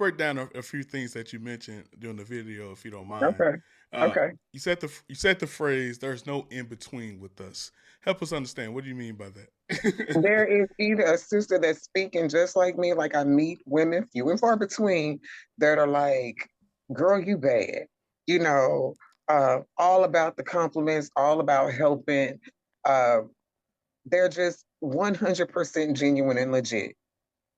break down a few things that you mentioned during the video, if you don't mind. Okay. Okay. You said the phrase "there's no in between with us." Help us understand. What do you mean by that? There is either a sister that's speaking just like me, like I meet women few and far between that are like, girl, you bad. You know, all about the compliments, all about helping. Uh, they're just 100% genuine and legit.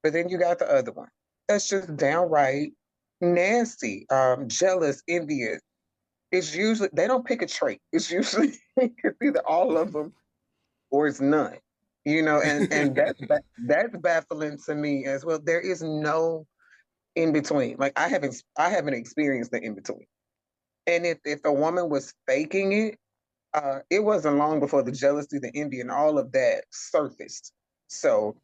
But then you got the other one that's just downright nasty, jealous, envious. It's usually, they don't pick a trait. It's usually, it's either all of them or it's none. And that's baffling to me as well. There is no in between. Like I haven't experienced the in between. And if a woman was faking it, it wasn't long before the jealousy, the envy, and all of that surfaced. So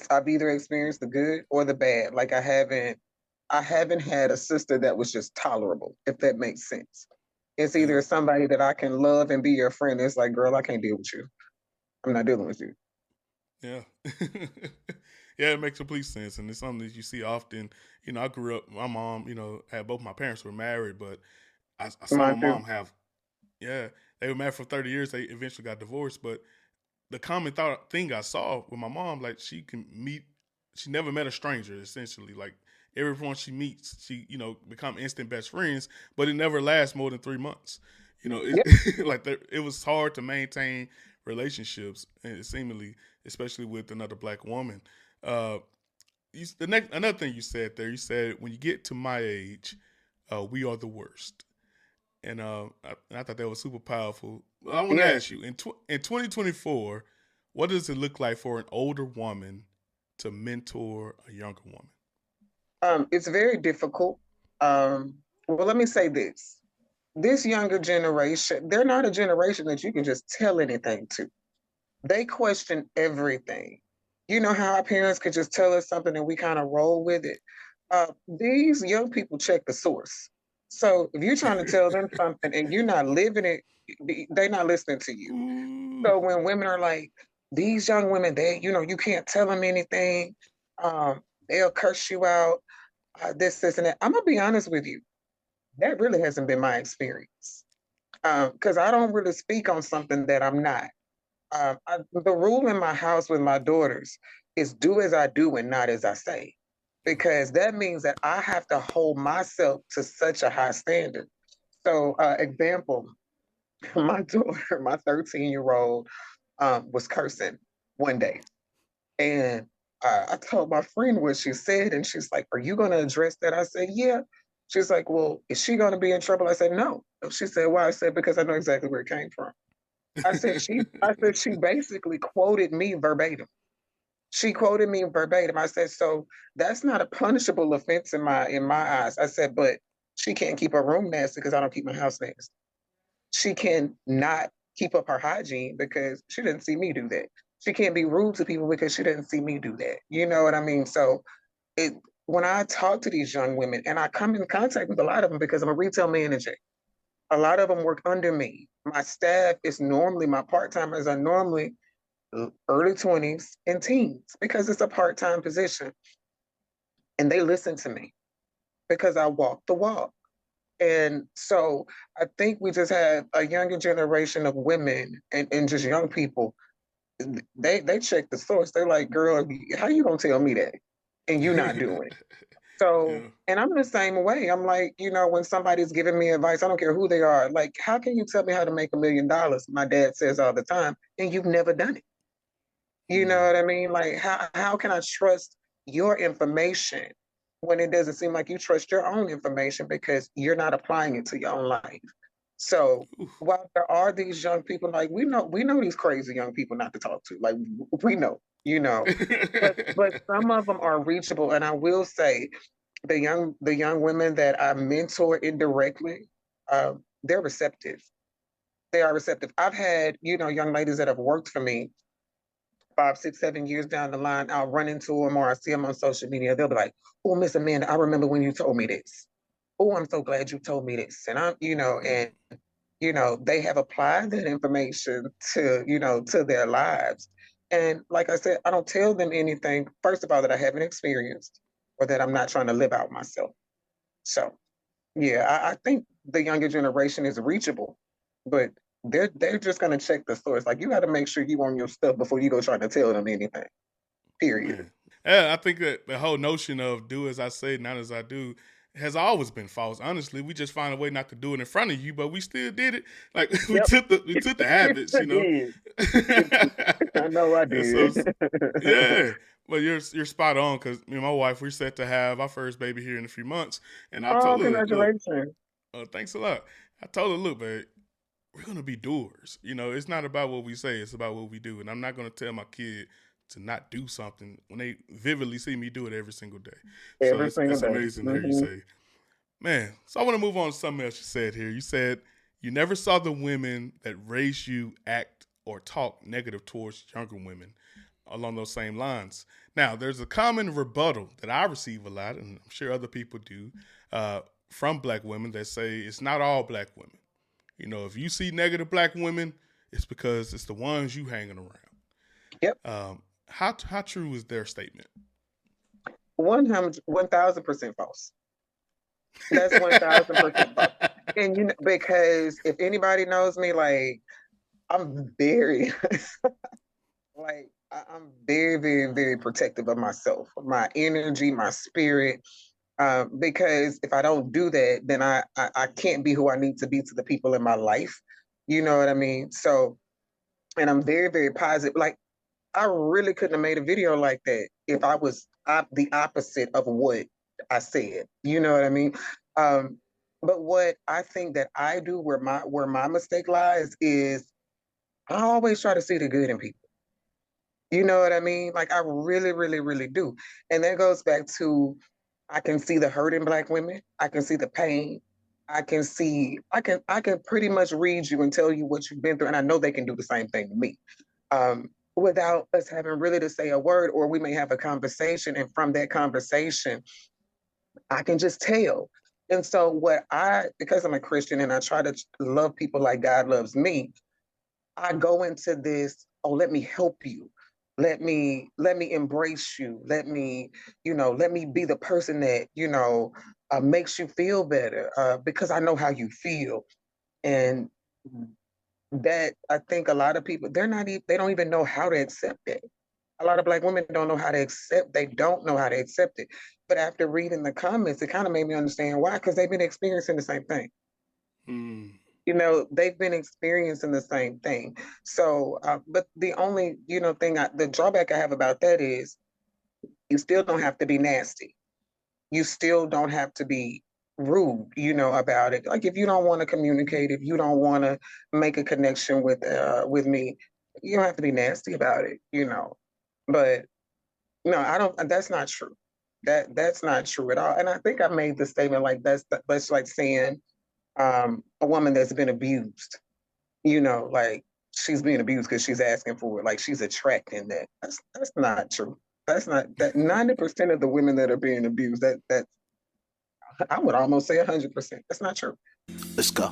I've either experienced the good or the bad. Like I haven't had a sister that was just tolerable, if that makes sense. It's Yeah, either somebody that I can love and be your friend. It's like, girl, I can't deal with you. I'm not dealing with you. yeah, yeah. It makes complete sense, and it's something that you see often. I grew up. My mom, had both my parents were married, but I saw my Mine too. mom have. Yeah, they were married for 30 years. They eventually got divorced, but the common thing I saw with my mom, like she never met a stranger. Essentially, like everyone she meets, she become instant best friends, but it never lasts more than 3 months. Yeah. Like it was hard to maintain relationships, and seemingly, especially with another black woman. Uh, another thing you said there, you said when you get to my age, we are the worst. And I thought that was super powerful. I want to Yeah. ask you in 2024, what does it look like for an older woman to mentor a younger woman? It's very difficult. Well, let me say this. This younger generation, they're not a generation that you can just tell anything to. They question everything. You know how our parents could just tell us something and we kind of roll with it. These young people check the source. So if you're trying to tell them something and you're not living it, they're not listening to you. Ooh, So when women are like, these young women, you can't tell them anything. They'll curse you out, this, and that. I'm gonna be honest with you. That really hasn't been my experience. Because I don't really speak on something that I'm not. The rule in my house with my daughters is do as I do and not as I say, because that means that I have to hold myself to such a high standard. So, example, my daughter, my 13-year-old, was cursing one day. And I told my friend what she said, and she's like, "Are you going to address that?" I said, "Yeah." She's like, "Well, is she going to be in trouble?" I said, "No." She said, "Why?" I said, "Because I know exactly where it came from." I said she basically quoted me verbatim. She quoted me verbatim. I said, "So that's not a punishable offense in my eyes." I said, "But she can't keep her room nasty because I don't keep my house nasty. She can not keep up her hygiene because she didn't see me do that. She can't be rude to people because she didn't see me do that." You know what I mean? So it when I talk to these young women, and I come in contact with a lot of them because I'm a retail manager, a lot of them work under me. My staff is normally, my part timers are normally early 20s and teens because it's a part time position. And they listen to me because I walk the walk. And so I think we just have a younger generation of women and just young people. They check the source. They're like, girl, how you gonna tell me that? And you not doing it. So, yeah. and I'm the same way. I'm like, when somebody's giving me advice, I don't care who they are. Like, how can you tell me how to make $1 million? My dad says all the time, and you've never done it. You know Mm. what I mean? Like, how can I trust your information when it doesn't seem like you trust your own information because you're not applying it to your own life? So Oof. while there are these young people, like we know these crazy young people not to talk to. Like we know. But some of them are reachable. And I will say the young women that I mentor indirectly, they're receptive. They are receptive. I've had, young ladies that have worked for me 5, 6, 7 years down the line. I'll run into them or I see them on social media. They'll be like, "Oh, Miss Amanda, I remember when you told me this. Oh, I'm so glad you told me this." And Mm. they have applied that information to their lives. And like I said, I don't tell them anything, first of all, that I haven't experienced. or that I'm not trying to live out myself. So yeah, I think the younger generation is reachable, but they're just gonna check the source. Like you got to make sure you own your stuff before you go try to tell them anything. Period. Man. Yeah, I think that the whole notion of do as I say, not as I do, has always been false. Honestly, we just find a way not to do it in front of you, but we still did it. Like Yep. we took the habits, I you know. did. I know I And so did. yeah, but you're spot on because me and my wife we're set to have our first baby here in a few months, and I Oh, told her, look, congratulations. thanks a lot. I told her, look, babe, we're gonna be doers. You know, it's not about what we say; it's about what we do. And I'm not gonna tell my kid to not do something when they vividly see me do it every single day. So Every single it's day. amazing to hear you Hmm. say, man. So I want to move on to something else you said here. You said you never saw the women that raised you act or talk negative towards younger women along those same lines. Now, there's a common rebuttal that I receive a lot, and I'm sure other people do, uh, from black women that say it's not all black women. You know, if you see negative black women, it's because it's the ones you hanging around. Yep. How true is their statement? 1,000% false. That's 1,000% false. And you know, because if anybody knows me, like I'm very like I'm very, very, very protective of myself, my energy, my spirit. Because if I don't do that, then I can't be who I need to be to the people in my life. You know what I mean? So, and I'm very, very positive. Like I really couldn't have made a video like that if I was the opposite of what I said. You know what I mean? Um, but what I think that I do, where my mistake lies, is I always try to see the good in people. You know what I mean? Like I really, really, really do. And that goes back to I can see the hurt in black women. I can see the pain. I can pretty much read you and tell you what you've been through. And I know they can do the same thing to me. Without us having really to say a word, or we may have a conversation, and from that conversation, I can just tell. And so because I'm a Christian and I try to love people like God loves me, I go into this, oh, let me help you. Let me embrace you. Let me be the person that, makes you feel better, because I know how you feel. And that I think a lot of people, they don't even know how to accept it. A lot of black women don't know how to accept, they don't know how to accept it. But after reading the comments, it kind of made me understand why, because they've been experiencing the same thing. Mm. They've been experiencing the same thing. So, but the only, the drawback I have about that is you still don't have to be nasty. You still don't have to be rude, about it. Like if you don't want to communicate, if you don't want to make a connection with me, you don't have to be nasty about it. But no, I don't. That's not true. That's not true at all. And I think I made the statement like that's like saying a woman that's been abused. Like she's being abused because she's asking for it. Like she's attracting that. That's not true. That's not that 90% of the women that are being abused. That I would almost say 100%. That's not true. Let's go.